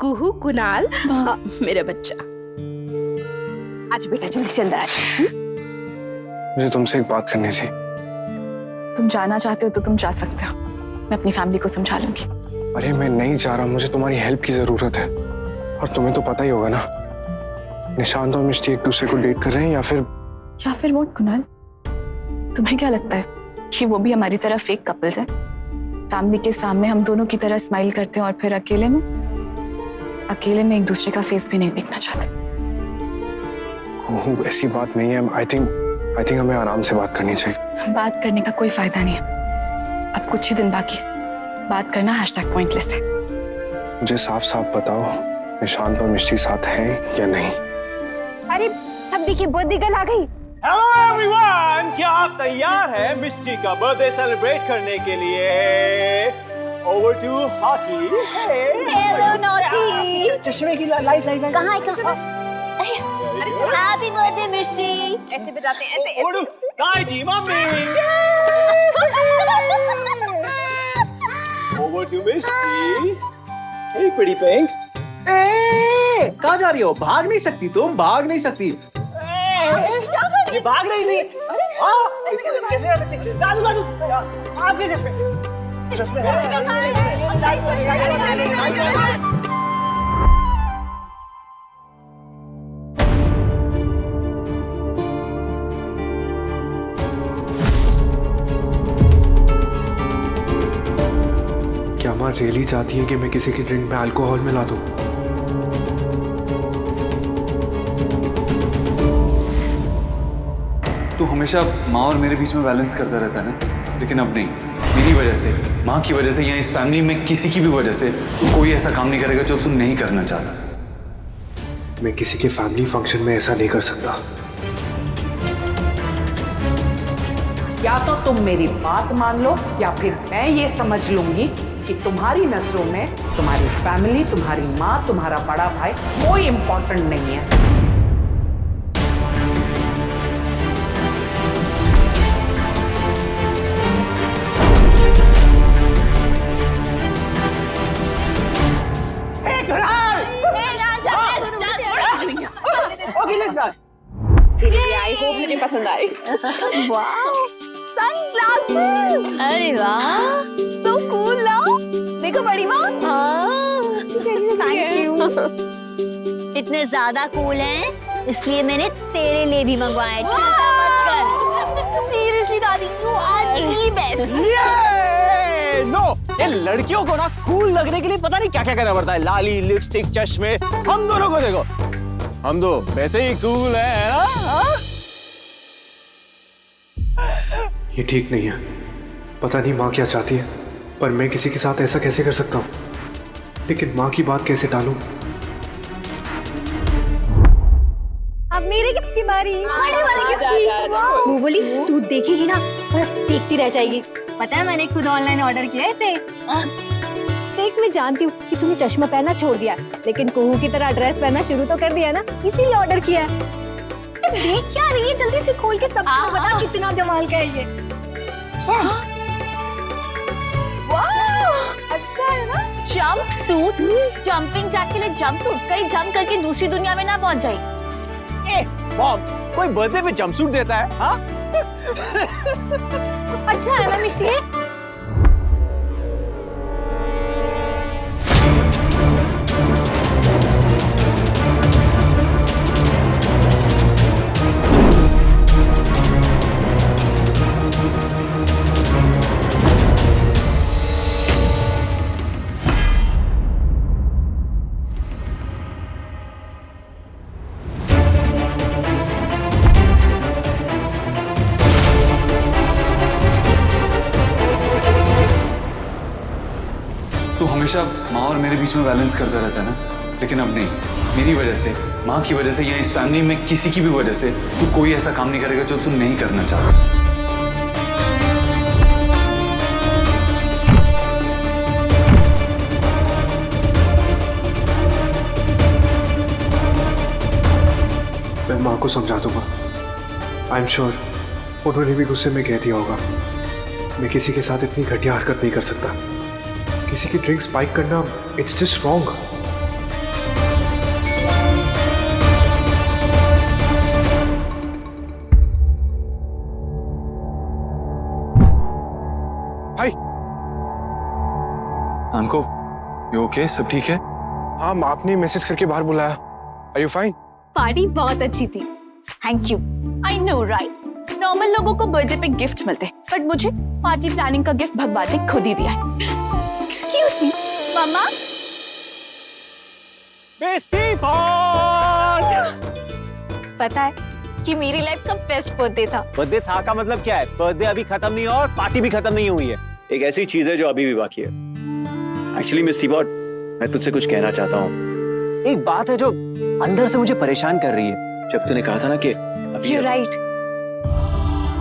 कुहू कुणाल मेरा बच्चा। आज बेटा जल्दी से अंदर आ जाओ। मुझे तुमसे एक बात करनी थी। तुम जाना चाहते हो तो तुम जा सकते हो, मैं अपनी फैमिली को समझा लूंगी। अरे मैं नहीं जा रहा, मुझे तुम्हारी हेल्प की जरूरत है। और तुम्हें तो पता ही होगा ना, निशांत और मिष्टी एक दूसरे को डेट कर रहे हैं या फिर व्हाट कुणाल? तुम्हें क्या लगता है कि वो भी हमारी तरह फेक कपल्स हैं? फैमिली के सामने हम दोनों की तरह स्माइल करते हैं और फिर अकेले में एक दूसरे का फेस भी नहीं देखना चाहते। ऐसी बात नहीं है। आई थिंक हमें आराम से बात करनी चाहिए। बात करने का कोई फायदा नहीं है, अब कुछ ही दिन बाकी है। बात करना #पॉइंटलेस है। मुझे साफ साफ बताओ, निशांत और मिष्टी साथ हैं या नहीं? अरे सब देखिए, बर्थडे गर्ल आ गई। हेलो एवरीवन, क्या आप तैयार हैं मिष्टी का बर्थडे सेलिब्रेट करने के लिए? Over to hockey. Hello naughty. चश्मे की लाइट कहाँ हैप्पी बर्थडे मिष्टी। ऐसे बजाते हैं, ऐसे ताई जी mummy. Over to Mishti. Hey pretty pink. कहाँ जा रही हो? भाग नहीं सकती तुम, भाग नहीं सकती। ये भाग रही थी। कैसे जा सकती? दादू आपके चश्मे। क्या माँ रियली चाहती है कि मैं किसी की ड्रिंक में अल्कोहल मिला दूं? तू हमेशा माँ और मेरे बीच में बैलेंस करता रहता है ना, लेकिन अब नहीं। मेरी वजह से, माँ की वजह से या इस फैमिली में किसी की भी वजह से तू कोई ऐसा काम नहीं करेगा जो तू नहीं करना चाहता। मैं किसी के फैमिली फंक्शन में ऐसा नहीं कर सकता। या तो तुम मेरी बात मान लो या फिर मैं ये समझ लूंगी कि तुम्हारी नजरों में तुम्हारी फैमिली, तुम्हारी माँ, तुम्हारा बड़ा भाई कोई इंपॉर्टेंट नहीं है। आई होप मुझे पसंद आए। Wow, sunglasses. अरे वाह, सो कूल ना। देखो बड़ी माँ। Thank you. इतने ज्यादा कूल हैं, इसलिए मैंने तेरे लिए भी मंगवाए। चिंता मत कर। सीरियसली दादी, you are the best. No, ये लड़कियों को ना कूल लगने के लिए पता नहीं क्या क्या करना पड़ता है। लाली, लिपस्टिक, चश्मे। हम दोनों को देखो, हम दो वैसे ही कूल है ना? ये ठीक नहीं है। पता नहीं माँ क्या चाहती है, पर मैं किसी के साथ ऐसा कैसे कर सकता हूँ? लेकिन माँ की बात कैसे टालूं? अब मेरे गिफ्ट की बारी। बड़े वाले गिफ्ट की। वो बोली तू देखेगी ना, बस देखती रह जाएगी। पता है मैंने खुद ऑनलाइन ऑर्डर किया इसे। देख, मैं जानती हूँ कि तूने चश्मा पहनना छोड़ दिया, लेकिन कुहू की तरह ड्रेस पहनना शुरू तो कर दिया ना, इसीलिए ऑर्डर किया है। देख क्या रही है, जल्दी से खोल के सबको बता कितना कमाल का है ये। अच्छा है ना? जंप सूट, जंपिंग जैक के लिए जंप सूट, कहीं जंप करके दूसरी दुनिया में ना पहुंच जाए। मॉम, कोई बर्थडे पे जंपसूट देता है? हाँ? अच्छा है ना मिष्टी? तू हमेशा माँ और मेरे बीच में बैलेंस करता रहता है ना, लेकिन अब नहीं। मेरी वजह से, माँ की वजह से या इस फैमिली में किसी की भी वजह से तू कोई ऐसा काम नहीं करेगा जो तू नहीं करना चाहता। मैं माँ को समझा दूंगा। आई एम श्योर उन्होंने भी गुस्से में कह दिया होगा। मैं किसी के साथ इतनी घटिया हरकत नहीं कर सकता। किसी की ड्रिंक स्पाइक करना, it's just wrong. You okay? सब ठीक है? हाँ, आपने मैसेज करके बाहर बुलाया। Are you fine? पार्टी बहुत अच्छी थी, thank you. I know right, normal लोगों को बर्थडे पे गिफ्ट मिलते हैं, बट मुझे पार्टी प्लानिंग का गिफ्ट भगवान ने खुद ही दिया है। एक्सक्यूज मी मामा। Bestie pot. पता है कि मेरी लाइफ का बेस्ट बर्थडे था। बर्थडे था का मतलब क्या है? बर्थडे अभी खत्म नहीं हुआ और पार्टी भी खत्म नहीं हुई है। एक ऐसी चीज है जो अभी भी बाकी है। एक्चुअली मिस सी-बॉट, मैं तुझसे कुछ कहना चाहता हूँ। एक बात है जो अंदर से मुझे परेशान कर रही है। जब तूने कहा था ना कि You're right.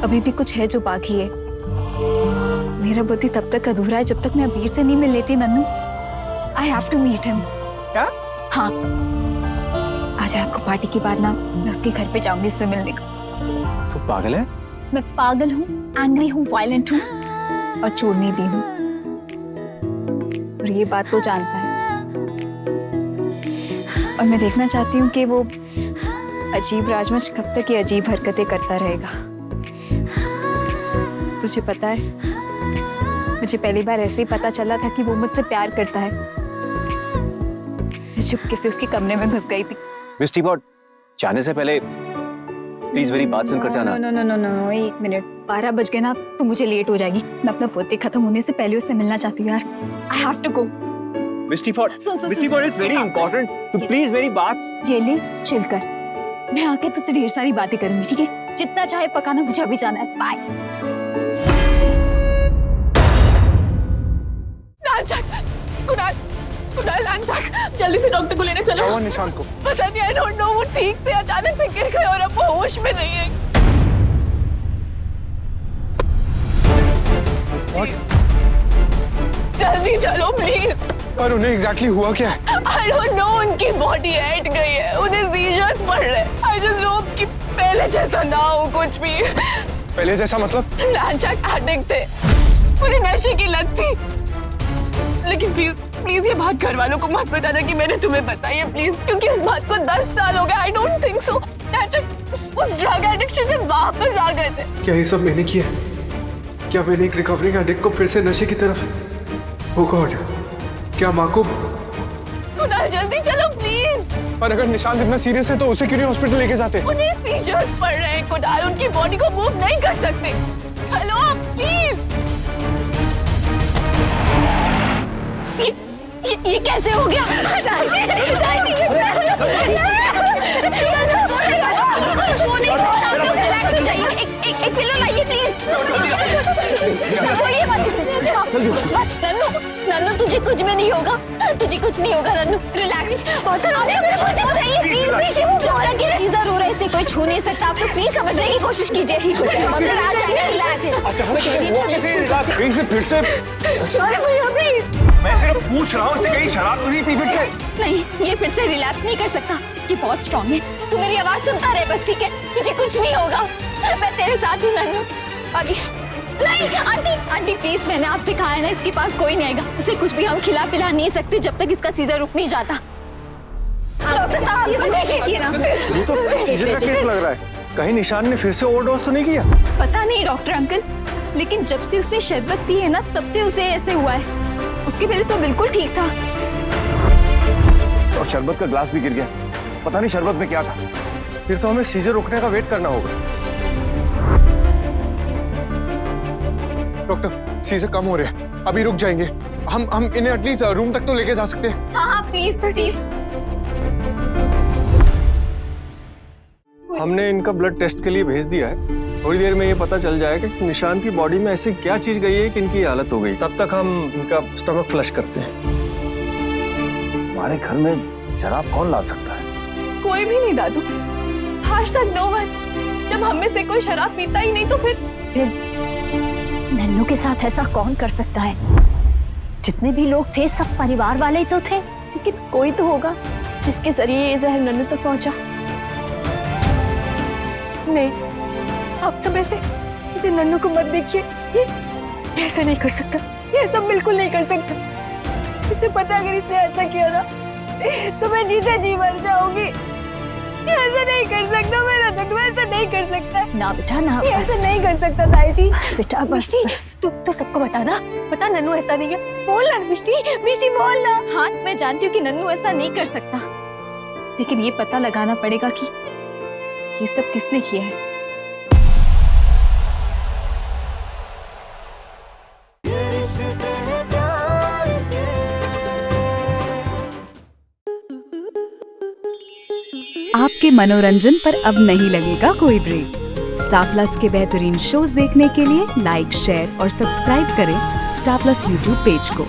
अभी भी कुछ है जो बाकी है। मेरा बर्थडे तब तक अधूरा है जब तक मैं अबीर से नहीं मिल लेती Nannu. I have to meet him. क्या? हाँ, आज रात को पार्टी के बाद ना मैं उसके घर पे जाऊंगी उससे मिलने को। तू पागल है? मैं पागल हूँ, एंग्री हूँ, वायलेंट हूँ और चोरनी भी हूँ। और ये बात वो जानता है। और मैं देखना चाहती हूँ कि वो अजीब राजवंश कब तक ये अजीब हरकतें करता रहेगा। तुझे पता है, मुझे पहली बार ऐसे ही पता चला था कि वो मुझसे प्यार करता है। मैं चुपके से उसके कमरे में घुस गई थी। मिस सी-बॉट, जाने से पहले प्लीज मेरी बात सुनकर जाना। No no no no no, एक मिनट। 12 बज गए ना, तो मुझे लेट हो जाएगी। मैं अपना बर्थडे खत्म होने से पहले उससे मिलना चाहती हूँ यार। I have to go. Miss C bot, सुन, miss C bot, it's very important. तू प्लीज मेरी बात। ये ले, चिल कर। मैं आके तुझसे ढेर सारी बातें करूंगी, ठीक है? जितना चाहे पकाना, मुझे अभी जाना है। बाय। कुणाल लांचाक, जल्दी से डॉक्टर को लेने चलो। निशांत को पता नहीं, आई डोंट नो, वो ठीक से अचानक से गिर गए और अब वो होश में नहीं है। जल्दी चलो प्लीज। पर उन्हें एग्जैक्टली हुआ क्या है? आई डोंट नो, उनकी बॉडी हट गई है, उन्हें सीजर्स पड़ रहे हैं। आई जस्ट होप कि पहले जैसा ना हो कुछ भी। पहले जैसा मतलब? लांचाक एडिक्ट थे, मुझे नशे की लत थी। लेकिन प्लीज प्लीज ये बात घर वालों को मत बताना कि मैंने तुम्हें बताई है, प्लीज, क्योंकि इस बात को 10 साल हो गए। आई डोंट थिंक सो उस ड्रग एडिक्शन से वापस आ गए थे। क्या ये सब मैंने किया? क्या मैंने एक रिकवरिंग एडिक्ट को फिर से नशे की तरफ? Oh God, क्या माँ को? कुणाल जल्दी चलो प्लीज। पर अगर निशांत इतना सीरियस है तो उसे क्यों नहीं हॉस्पिटल लेके जाते? उन्हें सीजर्स पड़ रहे हैं कुणाल, उनकी बॉडी को मूव नहीं कर सकते। चलो प्लीज। ये कैसे हो गया? रिलैक्स हो जाइए। एक पिलो लाइए प्लीज। छोड़िए मत इसे। बस नन्नू, तुझे कुछ भी नहीं होगा, तुझे कुछ नहीं होगा नन्नू, रिलैक्स। सीजर हो रहा है, इसे कोई छू नहीं सकता। आप लोग प्लीज समझने की कोशिश कीजिए। ठीक हो जाएगा, आ जाएगा, रिलैक्स। अचानक फिर से प्लीज। मैं सिर्फ पूछ रहा हूँ, इसे कहीं शराब तो नहीं पी फिर से? नहीं, ये फिर से रिलैप्स नहीं कर सकता। ये बहुत स्ट्रांग है। तू मेरी आवाज सुनता रहे बस, ठीक है? तुझे कुछ नहीं होगा, मैं तेरे साथ हूँ नन्नू। आंटी, नहीं आंटी प्लीज, मैंने आपसे कहा है ना, इसके पास कोई नहीं आएगा। इसे कुछ भी हम खिला पिला नहीं सकते जब तक इसका सीजर रुक नहीं जाता। डॉक्टर साहब, इसे देखिए ना। ये तो सीजर का केस लग रहा है। कहीं निशान ने फिर से ओवरडोज तो नहीं किया? पता नहीं डॉक्टर अंकल, लेकिन जब से उसने शरबत पी है ना, तब से उसे ऐसे हुआ है। उसके पहले तो बिल्कुल ठीक था। और शरबत का ग्लास भी गिर गया। पता नहीं शरबत में क्या था। फिर तो हमें सीजर रुकने का वेट करना होगा। डॉक्टर, सीजर कम हो रहे हैं, अभी रुक जाएंगे। हम इन्हें एटलीस्ट रूम तक तो लेके जा सकते हैं। हाँ प्लीज प्लीज। हमने इनका ब्लड टेस्ट के लिए भेज दिया है। थोड़ी देर में ये पता चल जाएगा कि निशांत की बॉडी में ऐसी क्या चीज गई है कि इनकी हालत हो गई। तब तक हम इनका स्टमक फ्लश करते हैं। हमारे घर में शराब कौन ला सकता है? कोई भी नहीं दादू, आज तक नो वन। जब हम में से कोई शराब पीता ही नहीं तो फिर नन्नू के साथ ऐसा कौन कर सकता है? जितने भी लोग थे सब परिवार वाले ही तो थे। लेकिन कोई तो होगा जिसके जरिए ये जहर नन्नू तक पहुंचा। नहीं, आप सब ऐसे नन्नू को मत देखिए। ये ऐसा नहीं कर सकता, ये ऐसा बिल्कुल नहीं कर सकता। इसे पता, अगर इसने ऐसा किया ना तो मैं जीते जी मर जाऊंगी। ऐसा नहीं कर सकता मेरा नन्नू, ऐसा नहीं कर सकता। ना बेटा ना, ये ऐसा नहीं कर सकता ताई जी। बेटा बस तू तो सबको बता ना, बता नन्नू ऐसा नहीं है। बोल ना मिष्टी, मिष्टी बोल ना। हाँ मैं जानती हूँ कि नन्नू ऐसा नहीं कर सकता, लेकिन ये पता लगाना पड़ेगा कि ये सब किसने किया है। आपके मनोरंजन पर अब नहीं लगेगा कोई ब्रेक। स्टार प्लस के बेहतरीन शोज देखने के लिए लाइक, शेयर और सब्सक्राइब करें स्टार प्लस यूट्यूब पेज को।